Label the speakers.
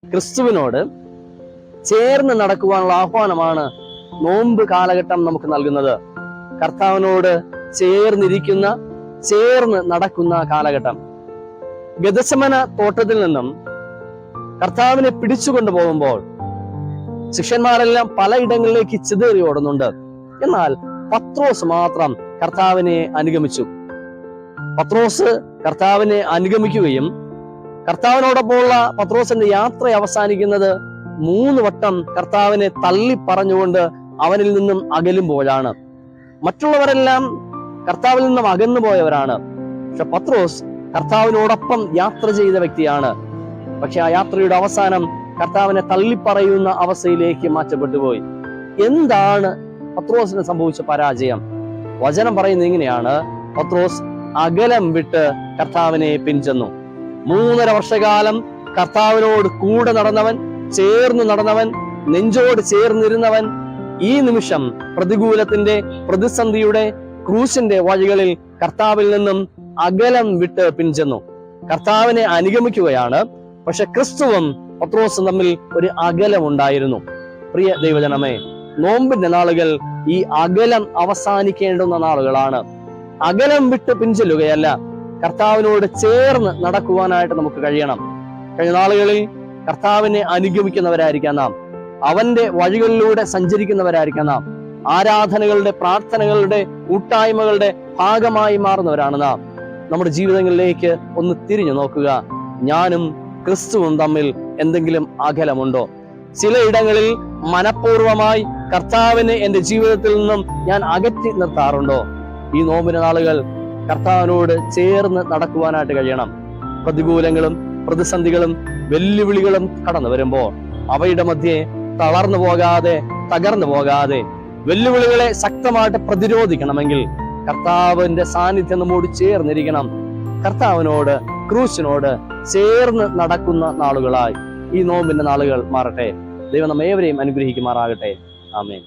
Speaker 1: ക്രിസ്തുവിനോട് ചേർന്ന് നടക്കുവാനുള്ള ആഹ്വാനമാണ് നോമ്പ് കാലഘട്ടം നമുക്ക് നൽകുന്നത്. കർത്താവിനോട് ചേർന്ന് നടക്കുന്ന കാലഘട്ടം. ഗെത്സമന തോട്ടത്തിൽ നിന്നും കർത്താവിനെ പിടിച്ചുകൊണ്ടു പോകുമ്പോൾ ശിഷ്യന്മാരെല്ലാം പലയിടങ്ങളിലേക്ക് ചിതറി ഓടുന്നുണ്ട്. എന്നാൽ പത്രോസ് മാത്രം കർത്താവിനെ അനുഗമിച്ചു. പത്രോസ് കർത്താവിനെ അനുഗമിക്കുകയും കർത്താവിനോടൊപ്പമുള്ള പത്രോസിന്റെ യാത്ര അവസാനിക്കുന്നത് 3 വട്ടം കർത്താവിനെ തള്ളി പറഞ്ഞുകൊണ്ട് അവനിൽ നിന്നും അകലുമ്പോഴാണ്. മറ്റുള്ളവരെല്ലാം കർത്താവിൽ നിന്നും അകന്നു പോയവരാണ്. പക്ഷെ പത്രോസ് കർത്താവിനോടൊപ്പം യാത്ര ചെയ്ത വ്യക്തിയാണ്. പക്ഷെ ആ യാത്രയുടെ അവസാനം കർത്താവിനെ തള്ളിപ്പറയുന്ന അവസ്ഥയിലേക്ക് മാറ്റപ്പെട്ടു പോയി. എന്താണ് പത്രോസിന് സംഭവിച്ച പരാജയം? വചനം പറയുന്നത് ഇങ്ങനെയാണ്: പത്രോസ് അകലം വിട്ട് കർത്താവിനെ പിൻചെന്നു. 3.5 വർഷകാലം കർത്താവിനോട് കൂടെ നടന്നവൻ, ചേർന്ന് നടന്നവൻ, നെഞ്ചോട് ചേർന്നിരുന്നവൻ ഈ നിമിഷം പ്രതികൂലത്തിന്റെ, പ്രതിസന്ധിയുടെ, ക്രൂശിന്റെ വഴികളിൽ കർത്താവിൽ നിന്നും അകലം വിട്ട് പിൻചെന്നു. കർത്താവിനെ അനുഗമിക്കുകയാണ്. പക്ഷെ ക്രിസ്തുവും പത്രോസും തമ്മിൽ ഒരു അകലം ഉണ്ടായിരുന്നു. പ്രിയ ദൈവജനമേ, നോമ്പിന്റെ നാളുകൾ ഈ അകലം അവസാനിക്കേണ്ടുന്ന നാളുകളാണ്. അകലം വിട്ട് പിൻചെല്ലുകയല്ല, കർത്താവിനോട് ചേർന്ന് നടക്കുവാനായിട്ട് നമുക്ക് കഴിയണം. കഴിഞ്ഞ നാളുകളിൽ കർത്താവിനെ അനുഗമിക്കുന്നവരായിരിക്കാം നാം. അവന്റെ വഴികളിലൂടെ സഞ്ചരിക്കുന്നവരായിരിക്കാം നാം. ആരാധനകളുടെ, പ്രാർത്ഥനകളുടെ, കൂട്ടായ്മകളുടെ ഭാഗമായി മാറുന്നവരാണ് നാം. നമ്മുടെ ജീവിതങ്ങളിലേക്ക് ഒന്ന് തിരിഞ്ഞു നോക്കുക. ഞാനും ക്രിസ്തുവും തമ്മിൽ എന്തെങ്കിലും അകലമുണ്ടോ? ചിലയിടങ്ങളിൽ മനഃപൂർവമായി കർത്താവിനെ എന്റെ ജീവിതത്തിൽ നിന്നും ഞാൻ അകറ്റി നിർത്താറുണ്ടോ? ഈ നോമ്പിന്റെ നാളുകൾ കർത്താവിനോട് ചേർന്ന് നടക്കുവാനായിട്ട് കഴിയണം. പ്രതികൂലങ്ങളും പ്രതിസന്ധികളും വെല്ലുവിളികളും കടന്നു വരുമ്പോൾ അവയുടെ മധ്യേ തളർന്നു പോകാതെ, തകർന്നു പോകാതെ വെല്ലുവിളികളെ ശക്തമായിട്ട് പ്രതിരോധിക്കണമെങ്കിൽ കർത്താവിന്റെ സാന്നിധ്യം നമ്മോട് ചേർന്നിരിക്കണം. കർത്താവിനോട്, ക്രൂശിനോട് ചേർന്ന് നടക്കുന്ന നാളുകളായി ഈ നോമ്പിന്റെ നാളുകൾ മാറട്ടെ. ദൈവം നമ്മേവരെയും അനുഗ്രഹിക്കുമാറാകട്ടെ. ആമേൻ.